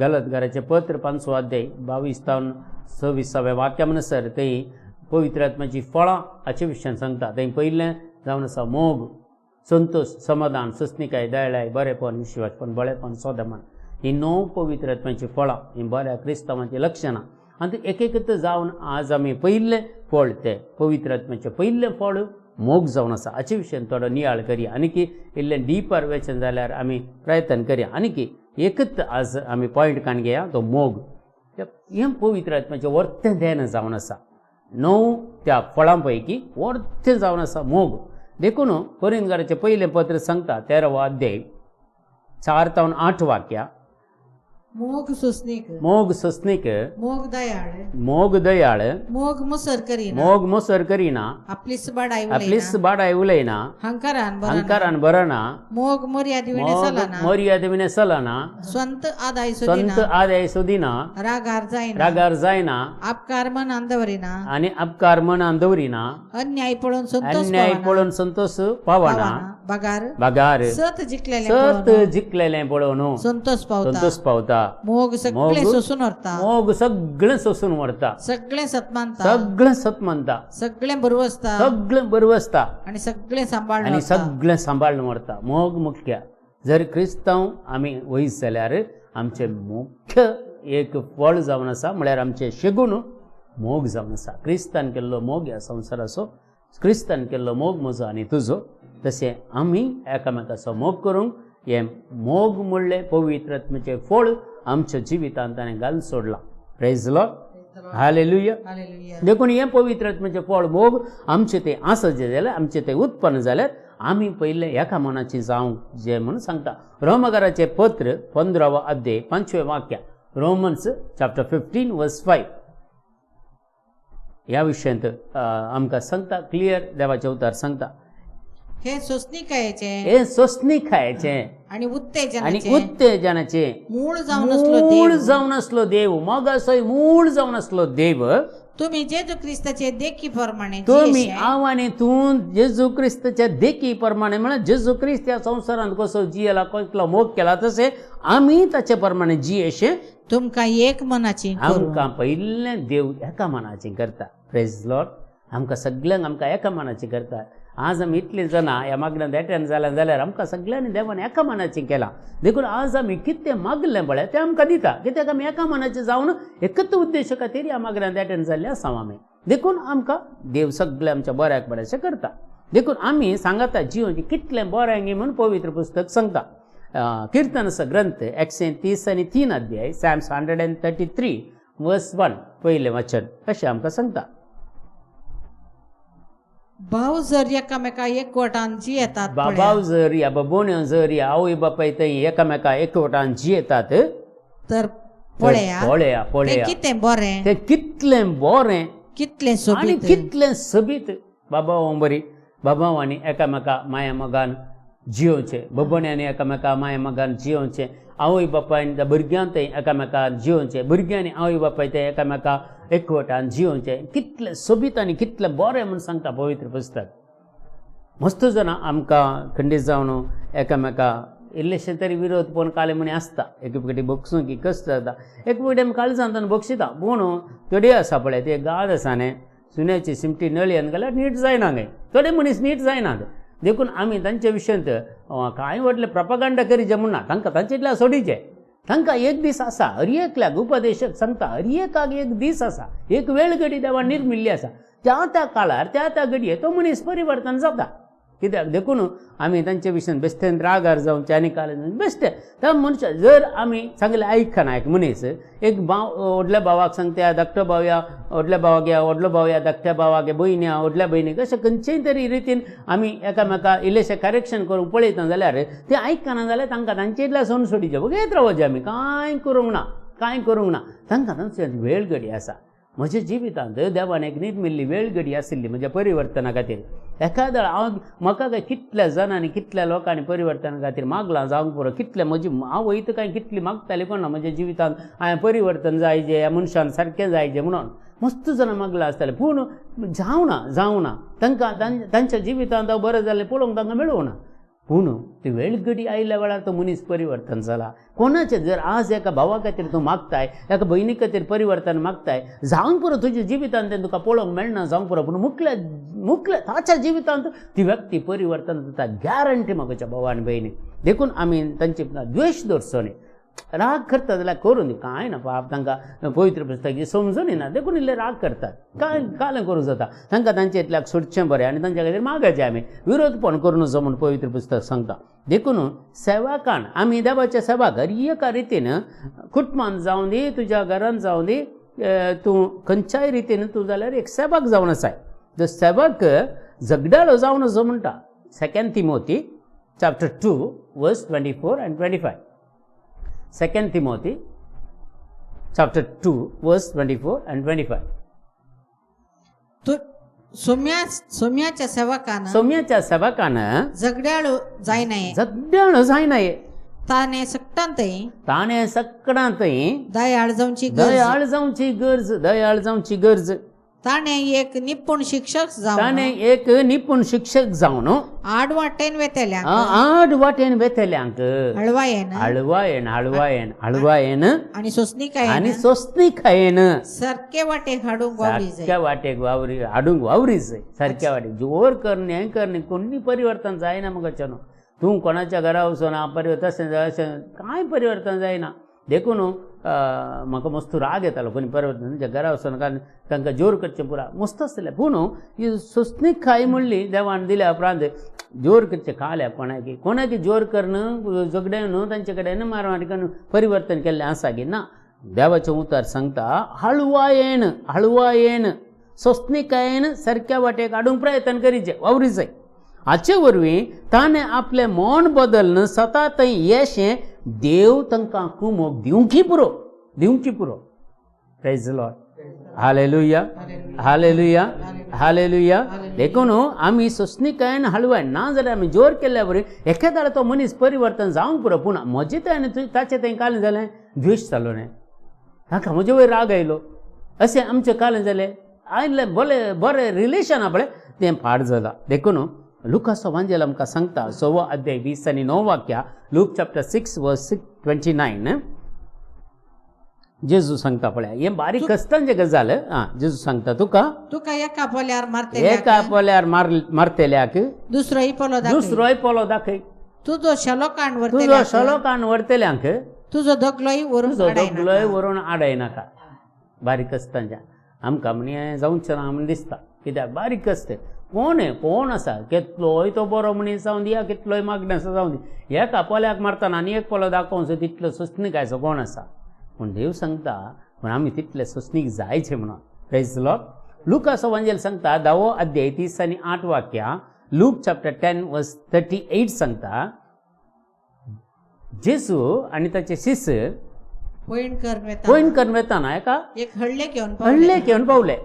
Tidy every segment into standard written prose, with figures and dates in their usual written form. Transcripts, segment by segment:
गलतकाराचे पत्र 5 अध्याय 22-26 वाक्या म्हणसर थंय पवित्र आत्म्याची फळां हाचे विशयान सांगता. थंय पयलें जावन आसा मोग, संतोष, समाधान, सस्निकाय, दयाळाय, बरेपण, विश्वासपण, बळेपण, सोदमान. ही 9 पवित्र आत्म्याची फळां, ही बऱ्या क्रिस्तांवांची लक्षणां. आनी एक एक जावन आज आमी पयलें फळ ते पवित्र आत्म्याचें पयलें फळ मोग जावन आसा हाचे विशयान थोडो नियाळ करया. आनी इल्लें डीपर वचन जाल्यार आमी प्रयत्न करया. आनी एकच आज आमी पॉयंट काण घेया, तो मोग. हें पवित्र आत्म्याचें वर्तें ध्यान जावन आसा. 9 त्या फळां पैकी वर्तें जावन आसा मोग. देखून कोरिंथकाराचें पयलें पत्र सांगता 13 अध्याय 4 ते 8 वाक्या. मोग सुस्नीक, मोग सस्नीक, मोग दयाळ, मोग दयाळ, मोग मुसर करीना, मोग मोसर करीना, आपलीस बाडाय आपलीस बाडाय उलयना, हंकारान बरना, मोग मर्यादिविणे सलाना, मर्यादिविणे सलाना, स्ವಂತ आदाय सुदिना, स्ವಂತ आदाय सुदिना, रागार जायना, अपकार मनान दवरिना, आणि अपकार मनान दवरिना, अन्याय पळोवन संतोष पावना, बगार सत जिखलेलें पळोवन संतोष पावता. मोग सगळे सोसून व्हरता, मोग सगळें सोसून व्हरता, सगळें सतमानता, सगळें सतमानता, सगळें बरवसता, सगळें बरवसता, आनी सगळें सांबाळून व्हरता. मोग मुख्य. जर क्रिस्तांव आमी वयस जाल्यार आमचें मुख्य एक फळ जावन आसा म्हळ्यार आमचें शेगूण मोग जावन आसा. क्रिस्तान केल्लो मोग ह्या संवसाराचो, क्रिस्तान केल्लो मोग म्हजो आनी तुजो. तशें आमी एकामेकाचो मोग करूंक हे मोग म्हणलें पवित्र आत्म्याचें फळ आमच्या जिवितांत ताणें घालून सोडलां. Praise the Lord, hallelujah. देखून हें पवित्र आत्म्याचें फळ मोग आमचें तें आसत जाल्यार आमचें तें उत्पन्न जाल्यार आमी पयलें एका मनाची जावंक जें म्हणून सांगता. रोमकाराचें पत्र 15 अध्याय 5 वाक्या. रोमन्स चॅप्टर 15 वर्स 5 ह्या विशयांत आमकां सांगता, क्लियर देवाचें उतर सांगता. हे सोसणीकायेचे आणि उत्तेजनाचे मूळ जावन असलो देव, मोगाचोय मूळ जावन असलो देव, तुम्ही जेजू क्रिस्ताचे देखी प्रमाणे, तुम्ही हांव आनी तूं जेजू क्रिस्ताच्या देखी प्रमाणे म्हळ्यार जेजू क्रिस्त ह्या संवसारांत कसो जियेला, कसलो मोग केला, तशें आमी ताचे प्रमाणे जियेशे तुमकां एक मनाची. आमकां पयलें देव एका मनाचें करता. Praise Lord. आमकां सगळ्यांक आमकां एका मनाचें करता. आज आमी इतले जाणां ह्या मागण्यांत एटेंड जाल्यां जाल्यार आमकां सगळ्यांनी देवान एका मनाचें केलां. देखून आज आमी कितें मागलें पळय तें आमकां दिता. कित्याक आमी एका मनाचें जावन एकच उद्देश खातीर ह्या मागण्यांत एटेंड जाल्ले आसा आमी. देखून आमकां देव सगळें आमच्या बऱ्याक बरेंशें करता. देखून आमी सांगता जिवोवचें कितलें बरें गे म्हूण पवित्र पुस्तक सांगता. किर्तनाचो ग्रंथ 130 अध्याय, सॅम्स 133 वर्स 1 पयलें वचन अशें आमकां सांगता. भाव जर एकामेका एकवटान जियेतात, भाव जर या बाबोण्यो जर या आवय बापाय थंय एकामेका एकवटान जियेतात तर पळया कितें बरें, तें कितलें बरें, कितलें सोबीत, कितलें सोबीत. बाबा बरी बाबावांनी एकामेका माया मोगान जियोवचें, बाबोण्यांनी एकामेका माया मोगान जियोवचें, आवय बापायन त्या भुरग्यांक थंय एकामेकान जियोवचें, भुरग्यांनी आवय बापाय थंय एकामेका एकवटान जियोवचें. कितलें सोबीत आनी कितलें बरें म्हूण सांगता पवित्र पुस्तक. मस्त जाणां आमकां खंडीत जावन एकामेका इल्लेशें तरी विरोध पळोवन काले म्हणे आसता. एक फावटी बक्षूंक की कश्ट जाता, एक फावटी आमी काळजांत बक्षिता. पूण थोडी आसा पळय ते गाड आसा न्ही, सुन्याची सिमटी नळयेन घाल्यार नीट जायना गे, थोडे मनीस नीट जायनात. देखून आमी तांचे विशयांत कांय व्हडले प्रपागंडा करीचे म्हूण ना, तांकां तांचे इतल्या सोडीचे. तांकां एक दीस आसा, हर एकल्याक उपदेशक सांगता, हर एकाक एक दीस आसा, एक वेळ घडी देवान निर्मिल्ली आसा. त्या काळार त्या घडये तो मनीस परिवर्तन जाता. कित्याक देखून आमी तांचे विशयान बेश्टेन रागार जावचे आनी काळजान बेश्टे. त्या मनशाक जर आमी सांगलें आयकना, एक मनीस एक भाव व्हडल्या भावाक सांगता धाकटो भाव या व्हडल्या भावाक या, व्हडलो भाव या धाकट्या भावाक या, भयण या व्हडल्या भयणीक, अशें खंयचेय तरी रितीन आमी एकामेका इल्लेशें करेक्शन करूंक पळयता जाल्यार ते आयकना जाल्यार तांकां तांचे इतल्या सोन सोडीचे, बघयत रावचें आमी. कांय करूंक ना. तांकां तांचे वेळ घडी आसा. म्हज्या जिवितांत देवान एक निर्मिल्ली वेळ घडी आशिल्ली म्हज्या परिवर्तना खातीर. एखाद्या म्हाका काय कितल्या जाणांनी कितल्या लोकांनी परिवर्तना खातीर मागलां जावंक पुरो, कितले हांव वयता काय कितली मागताली कोण ना म्हज्या जिवितांत हांवें परिवर्तन जायचें, ह्या मनशान सारकें जायचें म्हणून मस्त जाणां मागलां आसतालें. पूण जावना तांकां तांच्या जिवितांत बरें जाल्लें पळोवंक तांकां मेळूंक ना. पूण ती वेळ घडी आयल्या वेळार तो मनीस परिवर्तन जाला. कोणाचें जर आज एका भावा खातीर तूं मागताय, एका भयणी खातीर परिवर्तन मागताय, जावंक पुरो तुज्या जिवितांत तें तुका पळोवंक मेळना जावंक पुरो, पूण मुखल्या ताच्या जिवितांत ती व्यक्ती परिवर्तन जाता, गॅरंटी म्हाका भावा आनी भयणी. देखून आमी तांचे द्वेश दवरचो न्ही. राग करता जाल्यार करूं दी, कांय ना पाप. तांकां पवित्र पुस्तक समजून येना, देखून इल्ले राग करतात, कालें करूं जाता. तांकां तांचे इतल्याक सोडचें बरें आनी तांच्या खातीर मागचें आमी, विरोधपण करूं नजो म्हूण पवित्र पुस्तक सांगता. देखून सेवाकान आमी देवाचे सेवाकार एका रितीन कुटुंबांत जावं दी, तुज्या घरांत जावं दी, तूं खंयच्याय रितीन तूं जाल्यार एक सेवक जावन आसाय. तो सेवक झगडाळो जावन नजो म्हणटा. 2 Timothy chapter 2 verse 24 and 25. 2 Timothy chapter 2 verse 24 and 25. तू सोम्याच्या सेवकानं सौम्याच्या सेवकानं झगड्याळू जायनाये, झगड्याळो जायनाये, ताणे सक्टांतय ताणें सगळ्यांतय दयाळ जावची गरज, दयाळ जावची गरज. ताणे एक निपुण शिक्षक जावन ताणें एक निपुण शिक्षक जावन आडवाटेन वेतेल्या आड वाटेन वेतेल्यांक हळवायेन हळवायेन आणि सोसनिकायेन आनी सोसनिकायेन सारखे वाटे हाडूंक वावरी जाय. सारक्या वाटेक हाडूंक वावरी जाय. सारक्या वाटेक जोर करणे हें करणे कोणी परिवर्तन जायना मगो चनो. तूं कोणाच्या घरा वचून परिवर्तन अशें कांय परिवर्तन जायना. देखून म्हाका मस्त राग येतालो कोणी परिवर्तन तांच्या घरा वचून, कारण तांकां जोर करचें पुरा मस्त आसतलें. पूण ही सोसणीक खाय म्हणली देवान दिल्या उपरांत जोर करचें खाल्या कोणाकी जोर करून झगड्यान तांचे कडेन मारवाडी करून परिवर्तन केल्लें आसा की ना. देवाचें उतर सांगता हळवायेन सोसणीकायेन सारक्या वाटेक हाडूंक प्रयत्न करीचे, वावरी जाय. हाचे वरवीं ताणें आपलें मन बदलन स्वता थंय येशें देव तांकां कुमोग दिवची पुरो. Praise the Lord. Hallelujah, hallelujah, hallelujah. देखून आमी सोसणीकायेन हळवायन ना जाल्यार आमी जोर केल्ल्या वरी एकेदार तो मनीस परिवर्तन जावंक पुरो. पूण म्हजें थंय ताचें थंय कालें जालें द्वेश जालो न्ही, ताका म्हजे वयर राग आयलो. अशें आमचें कालें जालें, आयलें बरें रिलेशन आपलें तें फाट जालां. देखून लुकाचो वांजेल आमकां सांगता 6 अध्याय 20 आनी 9 वाक्यां. Luke chapter 6 verse 29. जेजू सांगता पळय, हें बारीक कश्टांचें गजाल. जेजू सांगता तुका एका पोल्यार मारतेल्याक दुसरोय पोलो दाखय. तुजो शलो कान व्हरतेल्यांक तुजो दोगलोय व्हरून आडाय नाका. बारीक कश्टांच्या आमकां म्हणे जावचें ना म्हण दिसता. कित्याक बारीक कश्ट कोण आसा, कितलोय तो बरो मनीस जावन दी, कितलोय मागण्याचो जावन दी, एका पोल्याक मारतना आनी एक पोलो दाखोवचो तितलो सोसणीकायचो कोण आसा. पूण देव सांगता पूण आमी तितले सोसणीक जायचे म्हणून. Praise the Lord. लुकाचो वांजेल सांगता 10 अध्याय 30 आनी 8 वाक्यां. लूक चॅप्टर 10 verse 38 सांगता जेजू आनी ताचे शिष्य पयण करून वेताना एक हळ्ळे घेवन पावले.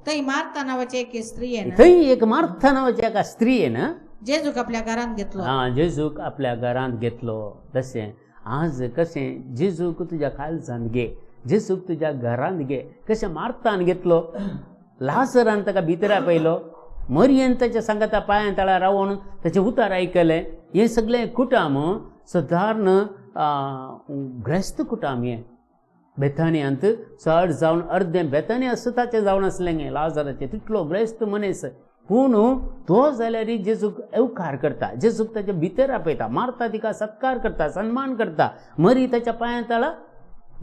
थंय मार्था नावाची एक स्त्री आहे. थंय एक मार्था नावाची एका स्त्री आहे ना. जेजूक आपल्या घरांत घेतलो. जेजूक आपल्या घरांत घेतलो. तशें आज कशें जेजूक तुज्या काळजांत घे, जेजूक तुज्या घरांत घे. कशें मार्थान घेतलो, लाजरान ताका भितर आपयलो, मरियेन ताच्या सांगाता पांयां तळार रावून ताचें उतार आयकलें. हे सगळें कुटाम सादारण ग्रेस्त कुटाम हे. बेथानियांत चड जावन अर्दें बेथानिया सुताचें जावन आसलें गे लाजराचें, तितलो ग्रेस्त मनीस. पूण तो जाल्यार जेजूक येवकार करता, जेजूक ताच्या भितर आपयता, मारता तिका सत्कार करता, सन्मान करता. मरी ताच्या पांयां तळा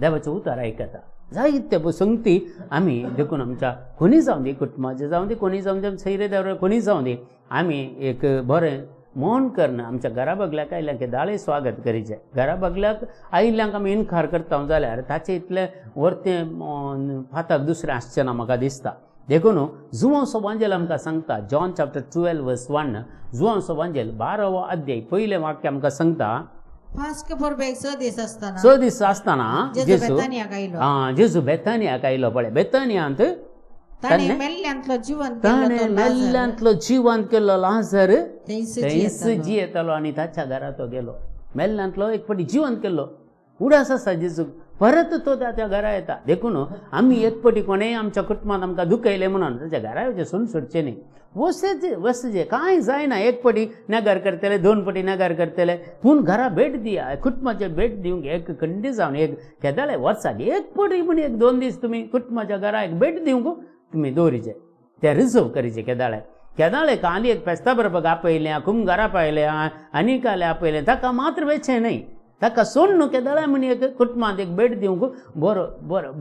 देवाचो उतार आयकता. जायते संगती आमी देखून आमच्या कोणी जावं दी, कुटुंबाचे जावं दी, कोणी जावं दी, सैरे देवरे कोणी जावं दी, आमी एक बरें मौन करून आमच्या घरा बगल्याक आयल्यांक दाळे स्वागत करीचें. घरा बगल्याक आयिल्ल्यांक आमी इनकार करता जाल्यार ताचें इतलें वर्तें फाताक दुसरें आसचें ना म्हाका दिसता. देखून जुवांचो वांजेल आमकां सांगता जॉन चॅप्टर 12 verse 1. जुवांचो वांजेल 12 अध्याय 1 वाक्य आमकां सांगता पास्क परबेक 6 दीस आसतना 6 दीस आसतना जेजू बेथानियाक आयलो. पळय बेथानियांत ताणें मेल्ल्यांतलो जिवंत केल्लो लाजर थंयच जियेतालो आनी ताच्या घरा तो गेलो. मेल्ल्यांतलो एक फावटी जिवंत केल्लो. उडास आसा जेजूक, परत तो ताच्या घरा येता. देखून आमी एक फावटी कोणेय आमच्या कुटुंबांत आमकां दुखयलें म्हणून ताच्या घरा येवचें सोडून सोडचें न्ही. वसजे कांय जायना एक पटी नगार करतले दोन पटी नगार करतले पूण घरा भेट दिया कुटुंबाचे भेट दिवंक एक खंडी जावन एक केदाळे वर्साक एक पटी म्हण एक 2 दीस तुमी कुटुंबाच्या घरा एक भेट दिवंक तुमी दवरिचे ते रिजर्व करीचे केदाळे काली एक फेस्ता बरोबर आपयल्या कुंगारा पायल्या आनी काले आपयले ताका मात्र वेचे न्हय ताका सोड न्हू केदाळे म्हण एक कुटुंबांत एक भेट दिवंक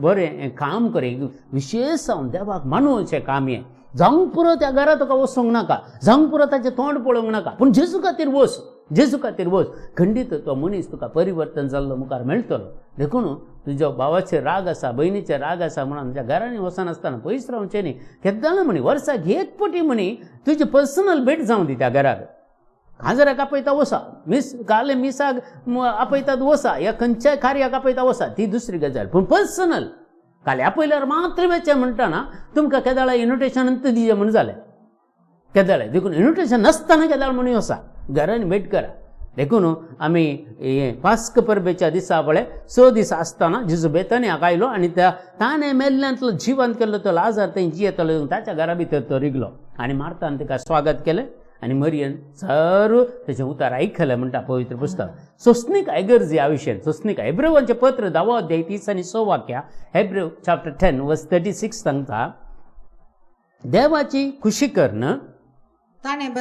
बरें काम करे विशेश जावन देवाक मानूचें काम हें जावंक पुरो त्या घरा तुका वचूंक नाका जावंक पुरो ताचें तोंड पळोवंक नाका पूण जेजू खातीर वच खंडीत तो मनीस तुका परिवर्तन जाल्लो मुखार मेळटलो देखून तुज्या भावाचे राग आसा भयणीचे राग आसा म्हणून त्या घरांनी वचनासतना पयस रावचें न्ही केदाळे म्हणी वर्साक एक पटी म्हणी तुजी पर्सनल भेट जावं दी त्या घराक काजराक आपयता वसा काले मिसाक आपयतात वसा या खंयच्याय कार्याक आपयता वसा ती दुसरी गजाल पूण पर्सनल काले आपयल्यार मात्र वेचें म्हणटाना तुमकां केदाळे इन्विटेशन दिजें म्हण जालें केदाळे देखून इन्विटेशन नासतना केदाळ म्हणून वसा घरांनी भेट करा देखून आमी पास्क परबेच्या दिसा पळय 6 दीस आसतना जेजू बेतानियाक आयलो आनी ताणें मेल्ल्यांतलो जिवंत केल्लो तो लाजार थंय जियेतलो ताच्या घरा भितर तो रिगलो आनी मार्तान ताका स्वागत केलें आनी मरियन सर्व तेचें उतार आयकलें म्हणटा पवित्र पुस्तक सोंसणीक आयगर्ज ह्या विशयान सोंसणीक हेब्रेवांचें पत्र 10 अध्याय 30 आनी 6 वाक्यां हेब्रेव चॅप्टर 10 वर्स 36 सांगता देवाची खुशी करन ताणें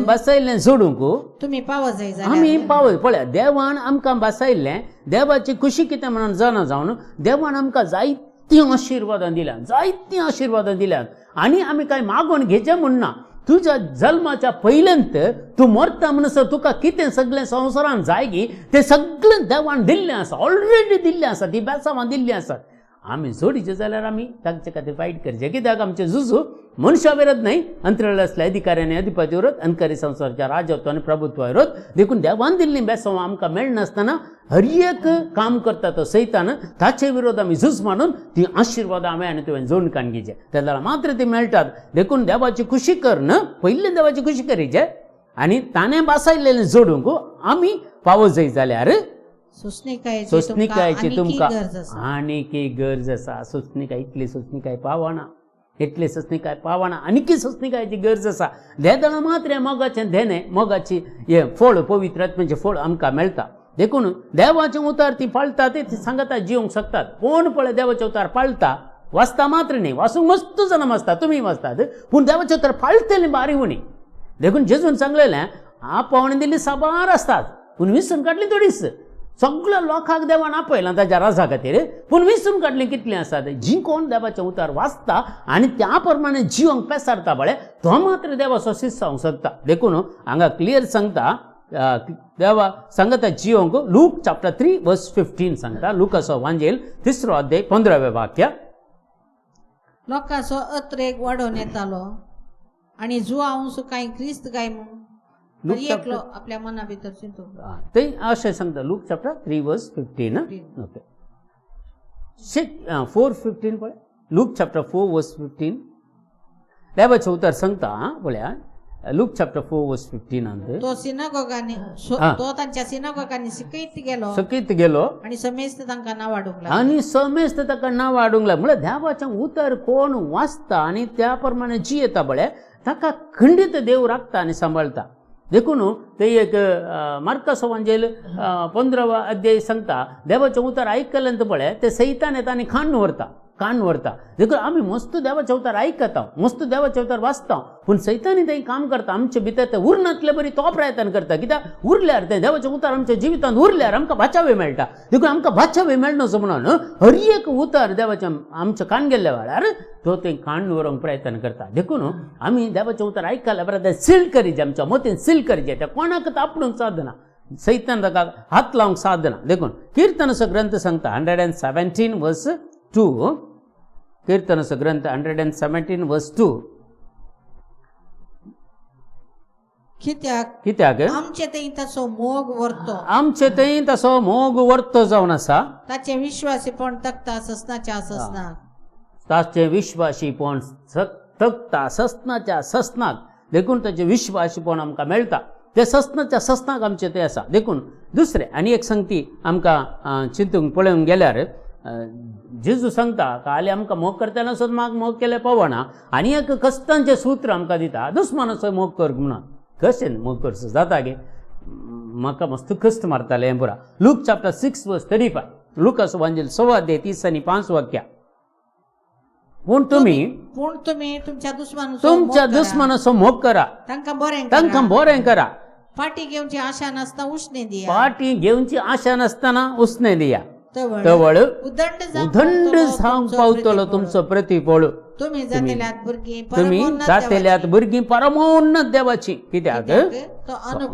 बसयल्लें जोडूंक तुमी पाव जाय आमी पावय पळय देवान आमकां बसयल्लें देवाची खुशी कितें म्हणून जाणा जावन देवान आमकां जायतीं आशिर्वादां दिल्यात आनी आमी कांय मागून घेचें म्हणना तुज्या जल्माच्या पयलेंत तूं मरता म्हणसर तुका कितें सगळें संवसारान जाय गी तें सगळें देवान दिल्लें आसा ऑलरेडी दिल्लें आसा ती बेसांवां दिल्लीं आसात आमी जोडीचे जाल्यार आमी तांचे खातीर फायट करचें कित्याक आमचें झुजू मनशा विरोध न्हय अंतराळांतल्या अधिकाऱ्यांनी अधिपती विरोध अनकारी संवसाराच्या राजत्व आनी प्रभुत्वा विरोध देखून देवान दिल्लीं बेसांवां आमकां मेळनासतना हर एक काम करता तो सैतान ताचे विरोध आमी झूज मारून ती आशिर्वादां आमी आनी तुवें जोडून काण घेवचें तेन्ना मात्र ती मेळटात देखून देवाची खुशी करन पयलीं देवाची खुशी करीचे आनी ताणें बसयल्लें जोडूंक आमी पावो जाय जाल्यार सोंसणीकायची तुमकां आनीक गरज आसा सोंसणीकाय इतली सोंसणीकाय पावना इतली सोंसणीकाय पावना आनीक सोंसणीकायची गरज आसा देदळां मात्र मोगाचें देणें मोगाची हे फळ पवित्र आत्म्याचें फळ आमकां मेळटा देखून देवाचे उतार ती पाळटा ते सांगता जिवंक शकतात कोण पळय देवाचे उतार पाळटा वाचता मात्र न्ही वाचूंक मस्त जाणां वाचता तुमी वाचतात पूण देवाचे उतार पाळटलें बारी उणी देखून जेजून सांगलेलें पावणे दिल्ली साबार आसतात पूण विसरून काडली थोडीच सगळ्या लोकांक देवान आपयलां ताच्या राजा खातीर पूण विसरून काडलीं कितलीं आसात जी कोण देवाचे उतार वाचता आनी त्या प्रमाणे जिवंक पेसारता पळय तो मात्र देवाचो शिष्य जावंक शकता देखून हांगा क्लियर सांगता देवा सांगता जिवंक लूक चॅप्टर 3 वर्स 15 सांगता लुकाचो वांजेल 3 अध्याय 15वें वाक्य लोकांचो अत्रेक वाडोवन येतालो आनी जुआंसू कांय क्रिस्त काय म्हूण एकलो आपल्या मना भितर चिंतून ते अशें सांगता लूक चॅप्टर 3 वर्स 15 ओके 4:15 पळय लूक चॅप्टर 4 वर्स 15 देवाचें उतर सांगता पळया लूक चॅप्टर 4 वर्स 15 आनी तो सिनागोगांनी तो तांच्या सिनागोगांनी शिकयत गेलो आनी समेस्त तांकां नांव वाडूंक लागलो म्हळ्यार देवाचें उतर कोण वाचता आनी त्या प्रमाणे जियेता पळय ताका खंडीत देव राखता आनी सांबाळटा देखून ते एक मार्काचो वांजेल 15वा अध्याय सांगता देवाचें उतर आयकलें पळय ते सैतान येता आनी कान व्हरता देखून आमी मस्त देवाचें उतर आयकता मस्त देवाचें उतर वाचता पूण सैतानी तें काम करता आमचे भितर ते उरनातले बरी तो प्रयत्न करता कित्याक उरल्यार तें देवाचें उतर आमच्या जिवितांत उरल्यार आमकां बाचावे मेळटा देखून आमकां बाचावे मेळनासो म्हणून हर एक उतर देवाचें आमच्या कान गेल्ल्या वेळार तो तें कान व्हरोंक प्रयत्न करता देखून आमी देवाचें उतर आयकल्या बरें तें सील करीचें आमच्या मतीन सील करीचें तें कोणाक आपणूक साधना सैतान ताका हात लावंक साधना देखून किर्तनाचो ग्रंथ सांगता 117 वर्स 2 किर्तनाचो ग्रंथ 117 वर्स 2 कित्याक आमचे थंय तसो मोग वर्तो जावन आसा ताचे विश्वासीपण तख्ता ससनाच्या ससनाक ताचे विश्वासीपण तख्ता ससनाच्या ससनाक देखून ताचे विश्वासीपण आमकां मेळटा ते ससनाच्या ससनाक आमचे ते आसा देखून दुसरें आनी एक संगती आमकां चिंतूंक पळोवंक गेल्यार जेजू सांगता काले आमकां मोग करतना सुद्दां म्हाका मोग केले पवना आनी एक कस्तांचें सूत्र आमकां दिता दुस्मानाचो मोग कर म्हणून कशें मोग करचो जाता गे म्हाका मस्त कश्ट मारताले हें पुरा लूक चॅप्टर 6 वर्स 35 लुकास वांजेल 6 अध्याय 3 आनी 5 वाक्या पूण तुम्ही तुमच्या तुमच्या दुस्मनाचो मोग करा तांकां बरें करा पाटी घेवची आशा नासता उष्णे दिया पाटी घेवची आशा नासतना उसने दिया तवळ तवळ उदंड जावंक पावतलो तुमचो प्रतिफळ तुम्ही जातेल्यात भुरगीं तुम्ही जातेल्यात भुरगीं परमोन्नत देवाची कित्याक तो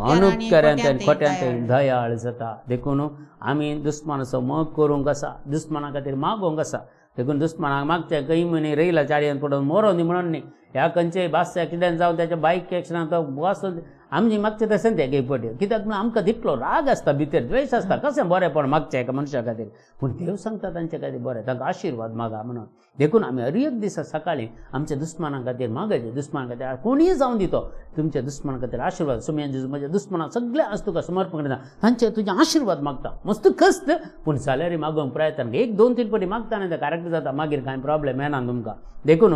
अनुपकारांत आनी खोट्यांत दयाळ जाता देखून आमी दुस्मानाचो मोग करूंक आसा दुस्माना खातीर मागोवंक आसा देखून दुस्मानाक मागचे कई म्हयने रयला चाळयेन पडून मरोनी म्हणून न्ही ह्या खंयचेय बास एक्सिडेंट जावन त्याच्या बायक एक्सिडेंट तो वाचून आमची मागचे तशें ते पटी कित्याक म्हणून आमकां तितलो राग आसता भितर द्वेश आसता कशें बरेंपण मागचें एका मनशा खातीर पूण देव सांगता तांचे खातीर बरें तांकां आशिर्वाद मागा म्हणून देखून आमी हर एक दिसा सकाळीं आमच्या दुस्माना खातीर मागयचें दुस्माना खातीर कोणीय जावन दितो तुमच्या दुस्माना खातीर आशिर्वाद सुमयान म्हज्या दुस्मानाक सगळें आज तुका समर्पण करता तांचे तुजे आशिर्वाद मागता मस्त कस्त पूण सॅलरी मागोवंक प्रयत्न एक 2-3 फावटी मागता आनी तें करेक्ट जाता मागीर कांय प्रॉब्लेम येना तुमकां देखून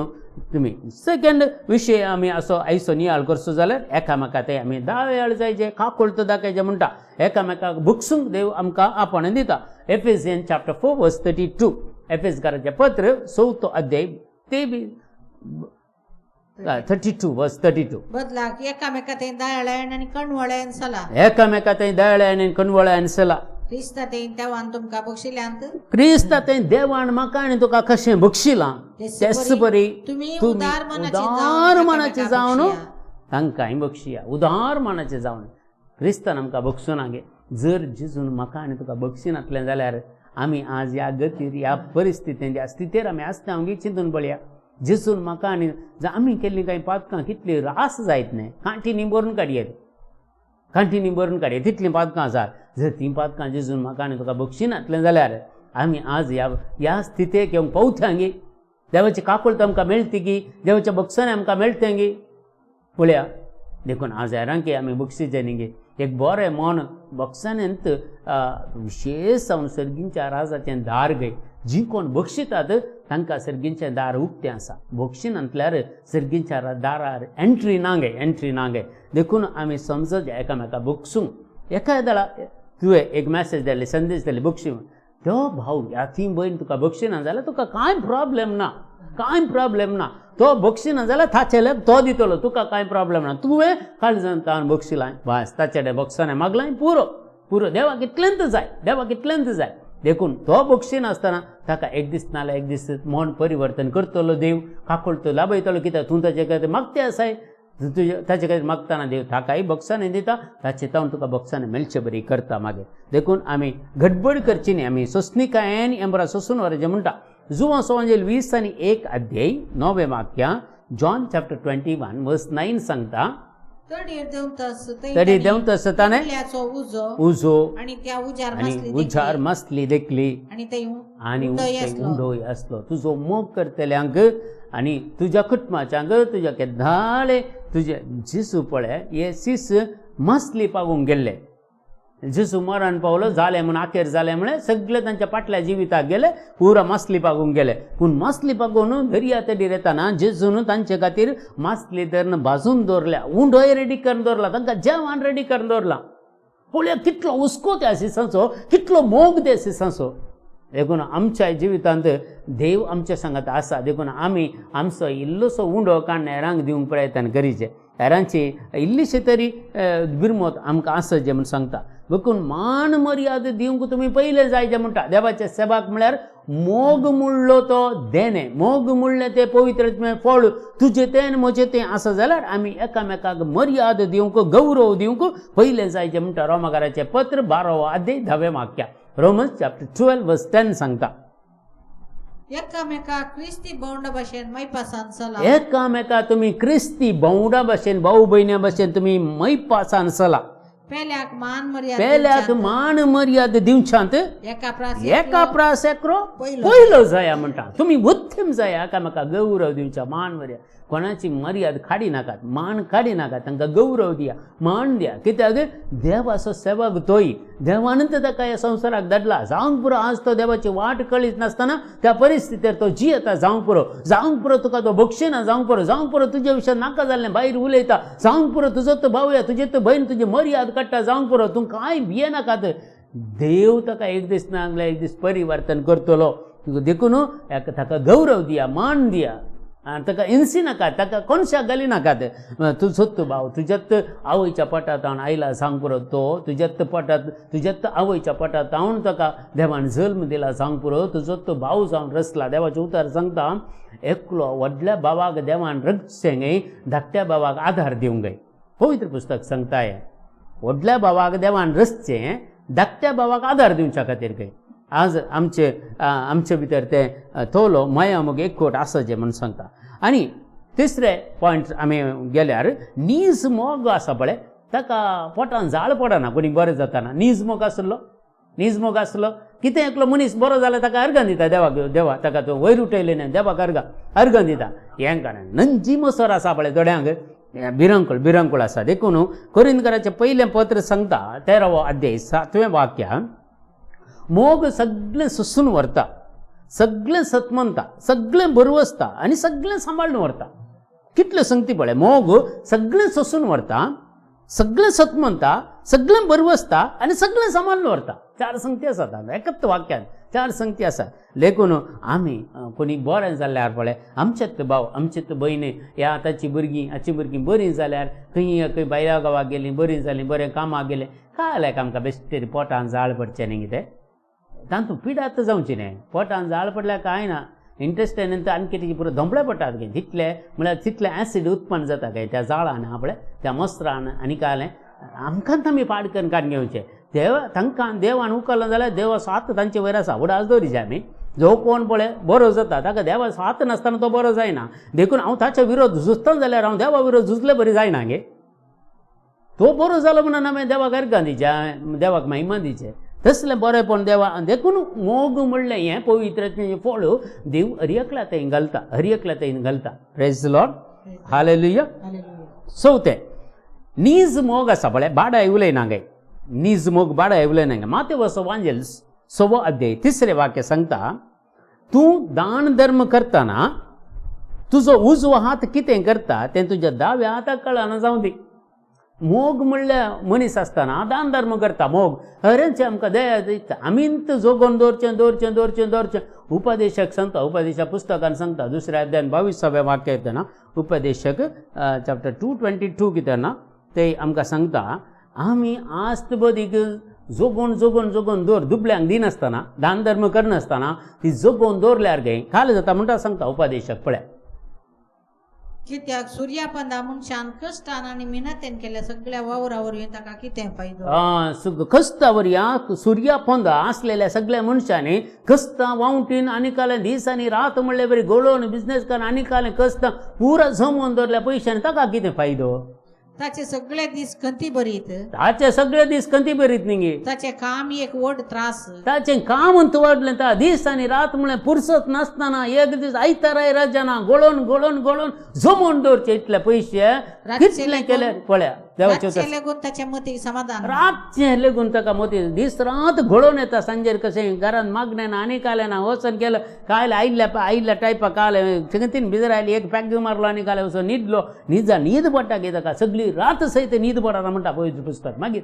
तुमी सेकंड विशय आमी असो आयचो नियाळ करचो जाल्यार एकामेका ते आमी दावेळ जायचे काकुळत दाखयचे म्हणटा एकामेकाक बुक्सूंक देव आमकां आपण दिता एफेसियन चॅप्टर 4 वर्स 32 एफेसकाराचें पत्र 4 अध्याय ते बी 32 वर्स 32 बदलाक एकामेका ते दयाळायन आनी कणवळायन सला एकामेका ते दयाळायन आनी कणवळायन सला क्रिस्ता ते देवान तुमकां बक्षिल्यांत क्रिस्ता ते देवान म्हाका आनी तुका कशें बक्षिलां तेच बरी तुम्ही उदार मनाचे जावन तांकांय बक्षिया उदार मनाचे जावन क्रिस्तान आमकां बक्षुना गे जर जेजून म्हाका आनी तुका बक्षिनातलें जाल्यार आमी आज ह्या गतीर ह्या परिस्थितीन ज्या स्थितीर आमी आसता हांव चिंतून पळया जेजून म्हाका आनी आमी केल्लीं कांय पातकां कितली रास जायत न्हय कांटीनी भरून काडयेत कांटीनी भरून काडया तितलीं पातकां आसात जर तीं पातकां जेजून म्हाका आनी तुका बक्षिनातलें जाल्यार आमी आज ह्या स्थितीक येवंक पावता गे देवाची काकुळट आमकां मेळटी गी देवाच्या बक्षांनी आमकां मेळटें गे पळया देखून आज हेरांकी आमी बक्षिचे न्ही गे एक बरें मन बक्षांत विशेश जावन सर्गींच्या राजाचें दार गे जी कोण बक्षितात तांकां सर्गींचें दार उक्तें आसा बक्षिनांतल्यार सर्गींच्या दारार एंट्री ना गे देखून आमी समजत एकामेका बक्षूंक एखाद्याला तुवें एक मॅसेज दिली संदेश दिली बक्षी तो भाऊ ह्या ती भयण तुका बक्षिना जाल्यार तुका कांय प्रॉब्लेम ना तो बक्षिना जाल्यार ताचेले तो दितलो तुका कांय प्रॉब्लेम ना तुवें काळजांत ताण बक्षिलां बस ताचे बक्षाने मागलां पुरो देवाक इतलेंत जाय देखून तो बक्षीन आसतना ताका एक दीस नाल्यार एक दीस मन परिवर्तन करतलो देव काकुळट लाभयतलो कित्याक तूं ताचे खातीर मागते आसाय ताचे खातीर मागतना देव ताकाय बक्षांनी दिता ताचे तावन तुका बक्षांनी मेळचे बरी करता मागीर देखून आमी गडबड करची न्ही आमी सोंसणीकायेन एमरा सोंसून व्हरचें म्हणटा जुवां सोवांजेल 20 आनी 1 अध्याय 9 वाक्या जॉन चॅप्टर 21 वर्स 9 सांगता तडी देंवतस ताणे उजो आणि त्या उजार मसली देखली आनी उंडोय आसलो तुजो मोग करतल्यांक आनी तुज्या कुटुंबाच्यांक तुज्या केदाळे तुजे जेजू पळय हे सीस मसली पावूंक गेल्ले जेजू मरण पावलो जालें म्हणून आखेर जालें म्हळ्यार सगळे तांच्या फाटल्या जिविताक गेले पुरा मसली पागूंक गेले पूण मसली पागोवन दर्या तडीर येताना जेजून तांचे खातीर मसली धरून भाजून दवरल्या उंडोय रेडी करून दवरला तांकां जेवण रेडी करून दवरलां पळया कितलो हुस्को त्या सिसांचो कितलो मोग त्या सिसांचो देखून आमच्या जिवितांत देव आमच्या सांगात आसा देखून आमी आमचो इल्लोसो उंडो काडून हेरांक दिवंक प्रयत्न करीचे हेरांची इल्लीशी तरी बिरमत आमकां आसा जें म्हूण सांगता देखून मान मर्याद दिवंक तुमी पयलें जायचें म्हणटा देवाच्या सेवाक म्हळ्यार मोग मुळ्ळो तो देणे मोग मुळ्ळें तें पवित्रतें फळ तुजें तें म्हजें तें आसा जाल्यार आमी एकामेकाक मर्याद दिवंक गौरव दिवंक पयलें जायचें म्हणटा रोमाकाराचें पत्र 12 अध्याय 10 वाक्या रोमन्स चॅप्टर 12 वर्स 10 सांगता एकामेका क्रिस्ती भोंवडा भाशेन मैपासान चला एकामेका तुमी क्रिस्ती भोंवडा भाशेन भाऊ भयण्या भाशेन तुमी मैपासान चला पेल्याक मान मर्याद दिवच्यांत एका प्रासेक्रो पयलो जाया म्हणटा तुमी उत्तम जाया एकामेका गौरव दिवचा मान मर्याद कोणाची मर्याद काडी नाकात, मान काडी नाकात, तांकां गौरव दिया, मान दिया. कित्याक देव असो सेवक तोय, देवानंत ताका ह्या संवसाराक धाडला. जावंक पुरो आज तो देवाची वाट कळीत नासतना त्या परिस्थितीर तो जियेता. जावंक पुरो तुका तो बक्षिना. जावंक पुरो तुजे विशय नाका जाल्लें भायर उलयता. जावंक पुरो तुजो तो भावया, तुजे तो भयण तुजी मर्याद काडटा. जावंक पुरो तूं कांय भियेनाकात. देव ताका एक दीस नागल्या एक दीस परिवर्तन करतलो. देखून ताका गौरव दिया, मान दिया. ताका हिंसी नाकात, ताका कोणशाक घाली नाकात. तुजोत भाव तुज्यात आवयच्या पोटांत हांव आयला. सांग पुरो तो तुज्यात आवयच्या पोटांत हांव ताका देवान जल्म दिला. सांग पुरो तुजोत भाव जावन रचला. देवाचें उतर सांगता, एकलो व्हडल्या भावाक देवान रचचें गे, धाकट्या भावाक आधार दिवंक गे. पवित्र पुस्तक सांगता हें. व्हडल्या भावाक देवान रचचें, धाकट्या भावाक आधार दिवच्या खातीर गे. आज आमचे भितर ते तोलो माया मोग एकवट आसचे म्हूण सांगता. आनी तिसरे पॉयंट आमी गेल्यार नीज मोग आसा पळय, ताका पोटान जाळ पडना कोणी बरें जाताना. नीज मोग आसलो कितें एकलो मनीस बरो जाल्यार ताका अर्घां दिता. देवा ताका तो वयर उठयले न्ही, देवाक अर्घां दिता. हें कारण नंजी मसोर आसा पळय थोड्यांक भिरंकूळ आसा. देखून कोरिंथकाराचें पयलें पत्र सांगता 13वो अध्याय 7वें वाक्य, मोग सगळें सोसून व्हरता, सगळें सतमनता, सगळें बरवसता आनी सगळें सांबाळून व्हरता. कितल्यो संगती पळय. मोग सगळें सोसून व्हरता, सगळें सतमनता, सगळें बरवसता आनी सगळें सांबाळून व्हरता. 4 संगती आसात. एकच वाक्यान 4 संगती आसा. देखून आमी कोणी बरें जाल्यार पळय, आमचेत भाव आमचेत भयणी ह्या आतांची भुरगीं बरीं जाल्यार खंय भायल्या गांवाक गेलीं, बरीं जालीं, बरें कामाक गेलें, काय जाल्यार आमकां बेश्टेर पोटान जाळ पडचें न्ही कितें. तातूंत पिडात जावची न्ही. पोटान जाळ पडल्यार कांय ना. इंटेस्टायनांत आनी कितें पुरो धोंपळे पडटात गे. तितलें ऍसीड उत्पन्न जाता गे त्या जाळान आपल्या त्या मस्त्रान आनी कालें आमकांच आमी पाड करून काडून घेवचें. तांकां देवान उखल्लो जाल्यार देव स्वात तांचे वयर आसा. उडास दवरिचे आमी. जो कोण पळय बरो जाता ताका देवा स्वात नासतना तो बरो जायना. देखून हांव ताच्या विरोध झुजता जाल्यार हांव देवा विरोध झुजले बरी जायना गे. तो बरो जालो म्हणून आमी देवाक अर्घां दिवचें, देवाक महिमा दिवचें. तसलें बरेंपण देवा. देखून मोग म्हणलें हें पवित्रतेचें फळ देव हरियकलातेन घालता. Praise the Lord, hallelujah. चवथें नीज मोग आसा पळय, बाडाय उलयना गे. नीज मोग बाडाय उलयना गे. मातेवचो वांजेल 6वो अध्याय 3रे वाक्य सांगता, तूं दान धर्म करतना तुजो उजवो हात कितें करता तें तुज्या दाव्या हाताक कळना जावं दी. मोग म्हणल्यार मनीस आसतना दान धर्म करता. मोग हरेंचे आमकां दया दिता. आमींत जोगोन दवरचें. उपदेशक सांगता, उपदेशा पुस्तकान सांगता 2ऱ्या अध्यायान 22वें वाक्य येतना उपदेशक चॅप्टर 2:22 कितें ना ते आमकां सांगता, आमी आस्त बदीक जोगोन दवर दुबल्यांक दिनासतना, दान धर्म करनासतना ती जोगोन दवरल्यार गे काल जाता म्हणटा सांगता उपदेशक. पळय कित्याक सुर्यापंदा मनशान कश्टान आनी मेहनतीन केल्या सगळ्या वावरावर ताका कितें फायदो. कस्तावर या सुर्यापंदा आसलेल्या सगळ्या मनशांनी कस्तां वावटीन आनी कालें दीस आनी रात म्हणले बरी गळोवन बिझनेस कर आनी कालें कस्तां पुरा जमोवन दवरल्या पयशांनी ताका कितें फायदो. ताचे सगळे दीस खंती बरीत. ताचे सगळे दीस खंती बरीत न्ही. ताचे काम एक व्हड त्रास. ताचें काम वाडलें. ता दीस आनी रात म्हळ्यार पुरसत नासतना एक दीस आयताराय राजाना गळोवन जमोवन दवरचे इतले पयशे कितले केले पळया. देवाचें लागून ताच्या मतीक समाधान. रातचें लेगून ताका मती दीस रात घडोवन येता. सांजेर कशें घरान मागणें ना आनी कालें ना. वचून केलं कायलें आयिल्ल्या टायपाक कालें चिंगतीन भितर आयली एक पॅक मारलो आनी कालें वचून न्हिदलो. न्हीद पडटा गे ताका सगळी रात सयत न्हीद पडना म्हणटा पवित्र पुस्तक. मागीर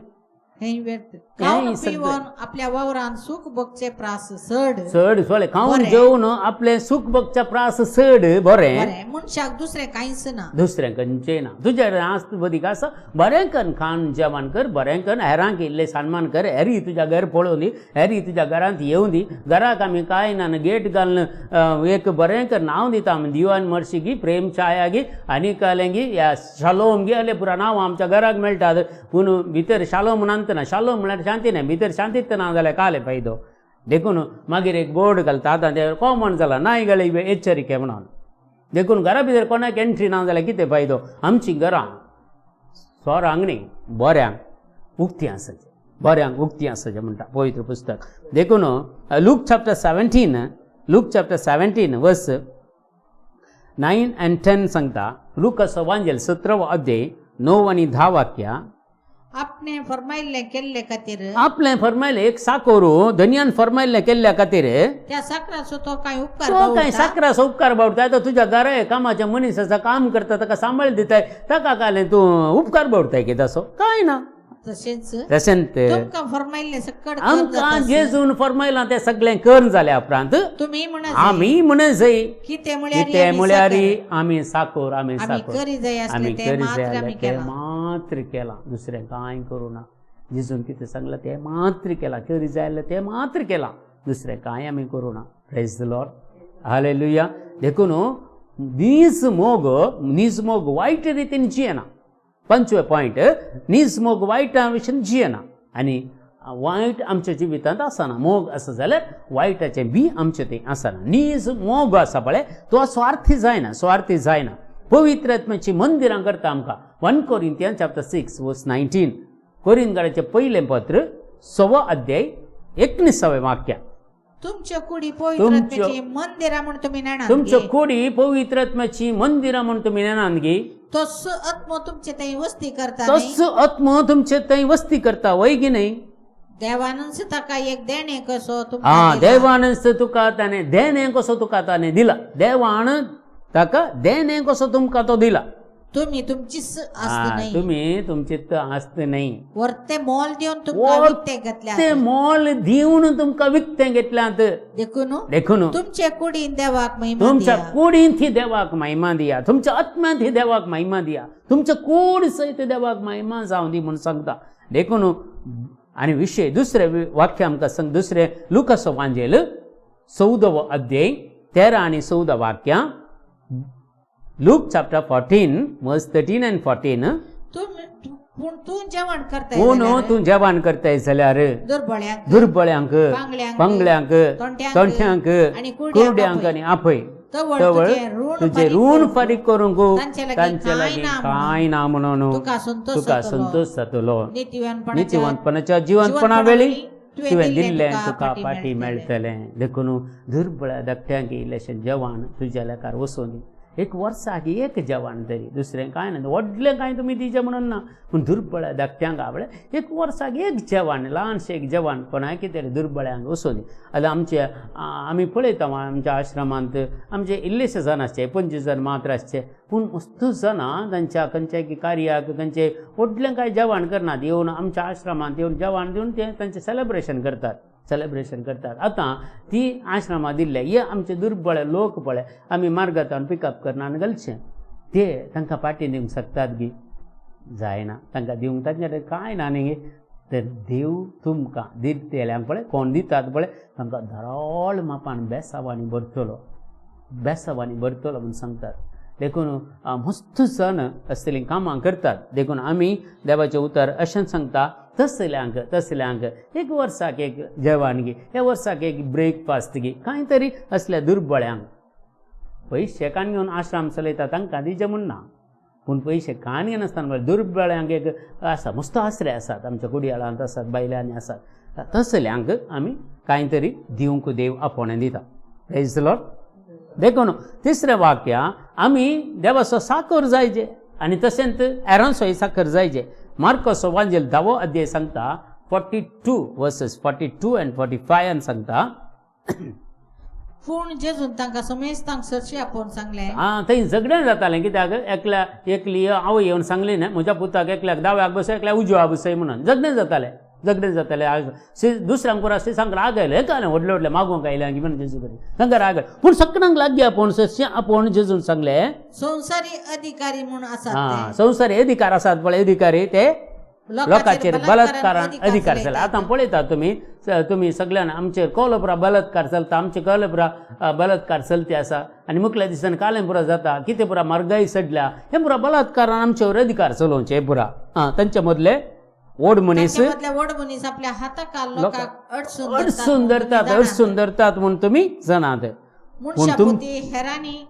आपल्या वावरान सुख भोगचे प्रास सड सोळे खावन जेवून आपले सुख भोगच्या प्रास सड. बरें मनशाक दुसरें कांयच ना. दुसरें खंयचें ना. तुजे आस्त बदीक आसा बरें कर, खाण जेवण कर, बरें कर, हेरांक इल्लें सन्मान कर. हेरी तुज्या घर पळोवन दी, हेरी तुज्या घरांत येवं दी. घराक आमी कांय ना गेट घालून एक बरें कर नांव दिता आमी दिवान मर्शी गी, प्रेम छाया गी आनी कालें गी, या शालोम गी जाल्यार पुरा नांव आमच्या घराक मेळटात. पूण भितर शालोम ना शालोम म्हळ्यार शांती ना. भितर शांतीत ना जाल्यार काले फायदो. देखून मागीर एक बोर्ड घालता. आतां ते कॉमन जाला नाय गेले एच्चरिके म्हणून. देखून घरा भितर कोणाक एंट्री ना जाल्यार कितें फायदो. आमची घरां सोरांक न्ही बऱ्यांक उक्ती आसाचे म्हणटा पवित्र पुस्तक. देखून लूक चॅप्टर 17 वर्स 9 and 10 सांगता. लुकास वांजेल 17 अध्याय 9 आणि 10 वाक्या. आपणे फरमायल्ले केल्ले खातीर आपले फरमायले एक साकोरू धन्यान फरमायले केल्ल्या खातीर त्या साकराचो तो काय उपकार तो काय भावता? साकराचा उपकार बावडताय. तर तुझ्या घरा कामाच्या मनीसाचा काम करता ताका सांभाळ दिताय ताका काय तू उपकार बावडताय की तसो काय ना. तशेंच तशेंच तुमकां फरमायल्ले सकट आमकां जेजून फरमायला ते सगळें कर्ण जाल्या उपरांत तुम्ही म्हणा आमी म्हणत जाय कितें म्हळ्यार कितें म्हळ्यार आमी साकोर आमी आमी साकोर करी जाय आमी आसले ते करी मात्र जाय आमी ते केला. मात्र केला. दुसरें कांय करूं ना. जेजून कितें सांगलां ते मात्र केला. करी जाय ते मात्र केला. दुसरें कांय आमी करूं ना. Praise the Lord. हालेलुया. देखून निजमोग वायट रितीन जियेना. 5वे पॉयंट निजमोग वायटा विशयी जियेना. आनी वायट आमच्या जिवितांत आसना. मोग आसा जाल्यार वायटाचें बी आमचें तें आसना. नीज मोग आसा पळय तो स्वार्थी जायना. स्वार्थी जायना. पवित्र आत्म्याची मंदिरां करता आमकां. 1 कोरिंथियन्स चॅप्टर 6 वर्स 19. कोरिंथकाराचें पयलें पत्र 6 अध्याय 19 वाक्य. तुमच्या कुडी पवित्र आत्म्याची मंदिरा म्हण तुम्ही नेणार तुमच्यो कुडी पवित्र आत्म्याची मंदिरां म्हण तुमी नेनात गे. तोच आत्मो तुमचे थंय वस्ती करता न्ही. तस आत्मो तुमचे थंय वस्ती करता वय की नाही. देवानंद ताका एक देणे कसो हा तुमकां दिला. देवान तुका ताणे देणे कसो तुका ताणे दिला. देवान ताका देणे कसो तुमकां तो दिला. तुम्ही तुमचीच आस्त हा, नाही तुम्ही तुमची आस्त नाही. वरते मोल देऊन तुमकां विकते घेतल्या ते मोल दिवन तुमकां विकतें घेतल्यात. देखून तुमचे कुडीन देवाक महिमा तुमच्या दिया. कुडींत ही देवाक महिमा दिया. तुमच्या आत्म्यांत ही देवाक महिमा दिया. तुमच्या कूड सहित देवाक महिमा जावं दी म्हणून सांगता. देखून आणि विषय दुसरे वाक्य आमकां सांग. दुसरे लुकास वांजेल 14 अध्याय 13 आणि 14 वाक्या. लूक चॅप्टर 14 वर्स 13 and 14. पूण तू जेवण करता पूण तूं जेवण करताय जाल्यार दुर्बळ्यांक दुर्बळ्यांक पांगड्यांक, पंगड्यांक तोंट्यांक, तोंठ्यांक आणि कुरड्यांक कुरड्यांक आणि आपय तवळ तवळ तुझे तुझे ऋण फारीक करूंक तांचे लागीं तांचे लागीं कांय ना म्हणून तुका संतोष तुका जातलो. संतोष जातलो. नीतिवानपणाच्या नितीवंतपणाच्या जिवंतपणा वेळी तुवें दिल्लें दिल्लें तुका फाटी मेळटलें. देखून दुर्बळ धाकट्यांक इल्लेशें जेवण तुज्या लेकार वचून दी. एक वर्साक एक जेवण तरी. दुसरें कांय ना. व्हडलें कांय तुमी दिचें म्हणून ना. पूण दुर्बळ धाकट्यांक आवडे एक वर्साक एक जेवण ल्हानशें एक जेवण कोणाय कितें दुर्बळ्यांक वचून दी. आतां आमचे आमी पळयता आमच्या आश्रमांत आमचे इल्लेशे जण आसचे 25 जण मात्र आसचे. पूण मस्त जाणां तांच्या खंयच्या कार्याक खंयचे व्हडलें कांय जेवण करनात. येवन आमच्या आश्रमांत येवन जेवण दिवन ते तांचें सेलेब्रेशन करतात. आतां ती आश्रमां दिल्ले हे आमचे दुर्बळ लोक पळय आमी मार्गातान पिकअप करनान घालचें ते तांकां पाटी दिवंक शकतात गी. जायना. तांकां दिवंक तांचे कडेन कांय ना न्ही गे. तर देव तुमकां दितेल्यांक पळय कोण दितात पळय तांकां धराळ मापान बेसावांनी भरतलो म्हूण सांगतात. देखून मस्त जण असलेलीं कामां करतात. देखून आमी देवाचें उतर अशें सांगता तसल्यांक एक वर्साक एक जेवण घे. ह्या वर्साक एक ब्रेकफास्ट घे. कांय तरी असल्या दुर्बळ्यांक पयशे कान घेवन आश्रम चलयता तांकां दिचें म्हूण ना. पूण पयशे कान घेनासतना दुर्बळ्यांक एक आसा मस्त आसरे आसात. आमच्या कुडयाळांत आसात बायलांनी आसात. तसल्यांक आमी कांय तरी दिवंक देव आपोवणें दिता. Praise the Lord. देखून तिसरें वाक्य आमी देवाचो साकर जायचे आनी तशेंच एरांचोय साकर जायचे. मार्कोस वांजेल 10 अध्याय सांगता 42 वर्सेस 42 and 45 सांगता. पूण जेजून तांकां समेस्तांक सरशी आपोवन सांगलें थंय झगडें जातालें कित्याक एकली आवय येवन सांगली न्हय म्हज्या पुताक एकल्याक दाव्याक बसय एकल्याक उजव्याक बसय म्हणून झगडें जातालें. दुसऱ्यांक पुरा सांग राग आयलो. हेका व्हडले मागोवंक आयल्या म्हणून जेजू कडेन तांकां राग आयलो. पूण सगळ्यांक लागीं आपोवन सरशी आपोवन जेजून सांगलें संवसारी अधिकारी म्हूण आसात संवसारी अधिकार आसात पळय अधिकारी ते लोकांचेर बलात्कारान अधिकार चला. आतां पळयतात तुमी सगळ्यान आमचेर कौल पुरा बलात्कार चलता. आमचे कौल पुरा बलात्कार चलते आसा आनी मुखल्या दिसांनी कालें पुरा जाता. कितें पुरा म्हारगाय सडल्या हे पुरा बलात्कारान आमचेवर अधिकार चलोवचे पुरा. तांचे मदले व्हड मनीस आपल्या हाताक लोकांक अडसून धरतात म्हूण तुमी जाणात. मनशापोती हेरांनी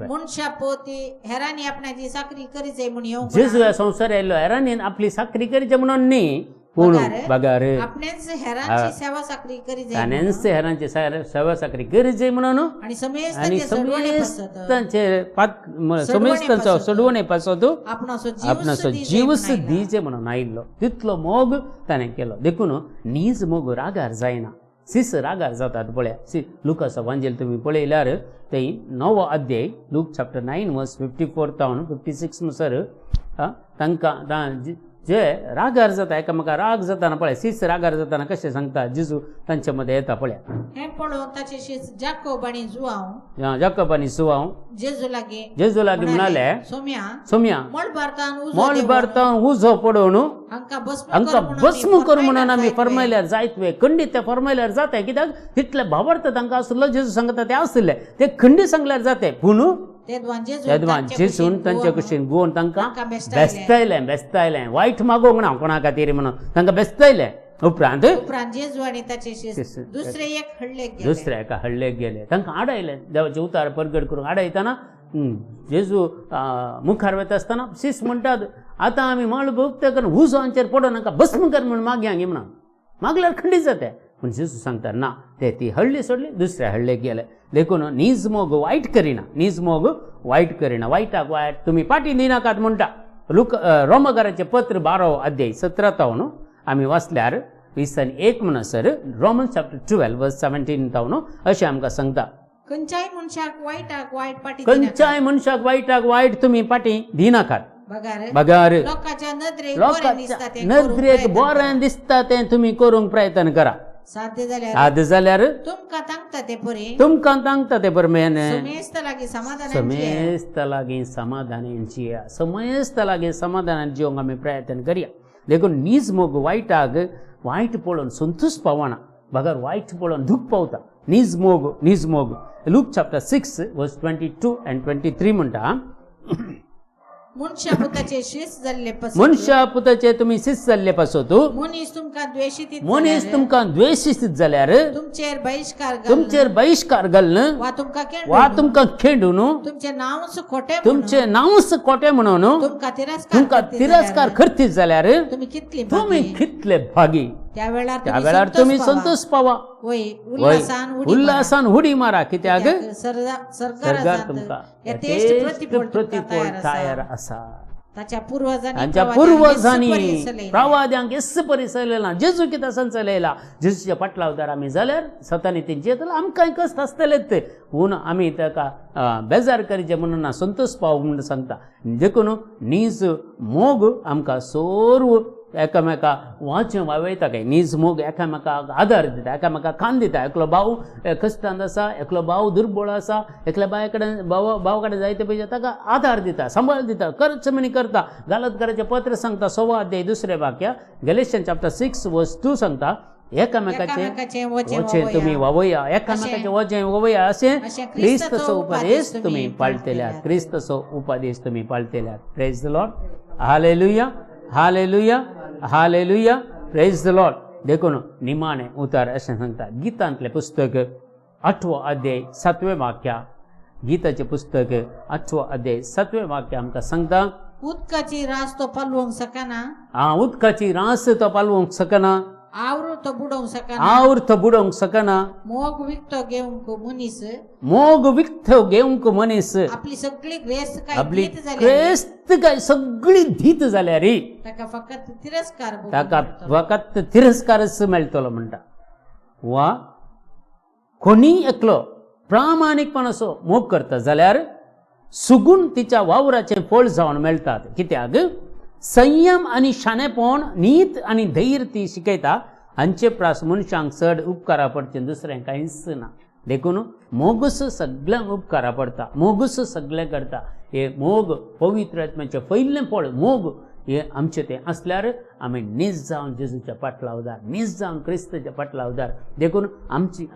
मनशापोती हेरांनी आपणाची साखरी करीचे म्हूण येवंक जेजू ह्या संवसार आयलो हेरांनी आपली साखरी करीचे म्हणून न्ही पूण बगार आपणेच हेरांची सेवा साकरी करी जाय ताणेंच हेरांची सेवा साकरी करी जाय म्हणून आणि समेस्त आनी ते सडवणे पसत समेस्तांचो सडवणे पासत आपणाचो जीवस दिजे म्हणून आयिल्लो तितलो मोग ताणें केलो देखून नीज मोग रागार जायना सीस रागार जातात पळया लुकाचो वांजेल तुमी पळयल्यार ते 9 अध्याय लूक चॅप्टर 9 वर्स 54 तावन 56 म्हणसर तांकां जे रागार जाता एकामेका राग जाताना पळय सीस रागार जाताना कशें सांगता जेजू तांचे मध्ये येता पळया हे पळोवन ताचे शीस जाकोब आनी जुआंव जाकोब आनी जुआंव जेजू लागीं म्हणाले सोम्या मोल भारतान उजो पडोवन हांकां भस्म कर म्हणून आमी फरमायल्यार जायत वे खंडीत ते फरमायल्यार जाता कित्याक तितले भावार्थ तांकां आसलो जेजू सांगता ते आसले ते खंडीत सांगल्यार जाते पूण तेदवान जेजून तांचे कुशीन गुवन तांकां बेस्तायलें वायट मागोवंक ना कोणा खातीर म्हणून तांकां बेस्तायलें उपरांत जेजू आनी ताचे शीस दुसऱ्या एका हळ्ळेक गेले तांकां आडायले देवाचे उतार परगट करूंक आडायतना जेजू मुखार वता आसतना शीस म्हणटात आतां आमी माळ भोगते करून उजो हांचेर पडोन हांकां भस्म कर म्हूण मागया गे म्हणून मागल्यार खंडीत जाता पूण जेजू सांगता ना ते ती हळ्ळी सोडली दुसऱ्या हळ्ळेक गेले देखून नीज मोग वायट करिना नीज मोग वायट करिना वायटाक वायट तुमी पाटी दिनाकात म्हणटा रोमकाराचें पत्र 12 अध्याय 17 तावन आमी वाचल्यार 20:1 म्हणसर रोमन्स चॅप्टर 12 वर्स 17 तावन अशें आमकां सांगता खंयच्याय मनशाक वायटाक वायट पाटी खंयच्याय मनशाक वायटाक वायट तुमी पाटी दिनाकात बगार लोकांच्या नदरेक बरें दिसता तें तुमी करूंक प्रयत्न करा साध्य जाल्यार तुमकां तांगता ते परमेन समेस्त लागीं समाधानान जिवंक आमी प्रयत्न करया देखून नीज मोग वायटाक वायट पळोवन संतोश पावना बगार वायट पळोवन दूख पावता नीज मोग लूक चॅप्टर 6 वर्स 22 and 23 म्हणटा मनशा पुताचे तुम्ही शिस जाल्ले पासत मनीस तुमकां द्वेषीत जाल्यार तुमचेर बहिष्कार घालन वा तुमकां खेडून तुमचे नांवच खोटे म्हणून तुमकां तिरस्कार करतीत जाल्यार तुमी कितले भागी त्या वेळार तुमी संतोष पावा उल्हासान उडी मारा कित्याक सरकार तुमकां प्रतिफळ तयार आसा तांच्या पुर्वजांनी प्रवाद्यांक येस परिसयलेला जेजू कितें संचयलेला जेजूच्या फाटलावदार आमी जाल्यार सतानी तेंचे आमकां कश्ट आसतलेच ते पूण आमी ताका बेजार करीचे म्हणून ना संतोष पाव म्हणून सांगता देखून नीज मोग आमकां सोर्व एकामेका वाचन वावयता काय नीज मोग एकामेकाक आदार दिता एकामेकाक खान दिता एकलो भाव कश्टांत आसा एकलो भाव दुर्बळ आसा एकल्या बाय कडेन भावा कडेन जायते पयशे ताका आदार दिता सांबाळ दिता खर्च म्हणी करता गालतकाराचें पत्र सांगता 6 अध्याय 2 वाक्य गॅलेशियन चॅप्टर 6 वर्स 2 सांगता एकामेकाचें वचन तुमी वावया एकामेकाचें वचन वावया अशें क्रिस्ताचो उपदेश तुमी पाळटल्यात praise the Lord hallelujah hallelujah hallelujah praise the Lord देखून निमाणे उतार अशें सांगता गितांतलें पुस्तक 8 अध्याय 7 वाक्य गीताचें पुस्तक 8 अध्याय 7 वाक्य आमकां सांगता उदकाची रास तो पालवंक सकना उदकाची रास तो पालवंक सकना आवर तो बुडोवंक सकना मोग विकतो घेवंक मनीस आपली सगळी क्रेस्त काय सगळी धीत जाल्या रे ताका फकत तिरस्कारच मेळटलो म्हणटा वा कोणी एकलो प्रामाणीकपणाचो मोग करता जाल्यार सुगून तिच्या वावराचें फळ जावन मेळतात कित्याक संयम आनी शाणेपण नीत आनी धैर्य ती शिकयता हांचे प्रास मनशांक चड उपकारा पडचें दुसरें कांयच ना देखून मोगूच सगळ्यांक उपकारा पडटा मोगूच सगळें करता हे मोग पवित्र आत्म्याचें पयलें फळ मोग हे आमचें तें आसल्यार आमी नीज जावन जेजूच्या फाटलावदार नीज जावन क्रिस्ताच्या फाटलावदार देखून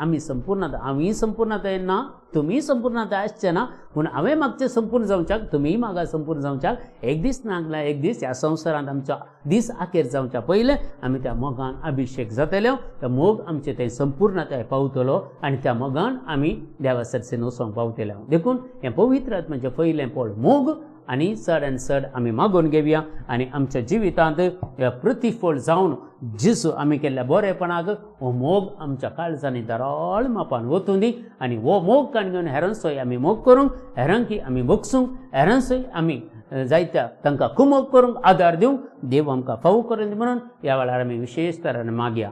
आमी संपूर्णता हांवूय संपूर्णताय ना तुमी संपूर्णताय आसचें ना पूण हांवें मागचें संपूर्ण जावच्याक तुमीय म्हाका संपूर्ण जावच्याक एक दीस नागला एक दीस ह्या संवसारांत आमचो दीस आखेर जावच्या पयलें आमी त्या मोगान अभिशेक जातल्यो त्या मोग आमचें तें संपूर्णताय पावतलो आनी त्या मोगान आमी देवा सरसेन वचोंक पावतले देखून हें पवित्र आत्म्याचें पयलें फळ मोग आनी चड आमी मागून घेवया आनी आमच्या जिवितांत ह्या प्रतिफळ जावन जेजू आमी केल्ल्या बरेपणाक हो मोग आमच्या काळजांनी दराळ मापान वचूं दी आनी हो मोग काण घेवन हेरांचोय आमी मोग करूंक हेरांकी आमी मोगसूंक हेरांचोय आमी जायत्या तांकां कुमोग करूंक आदार दिवंक देव आमकां फावो करून दी म्हणून ह्या वेळार आमी विशेश तरान मागया.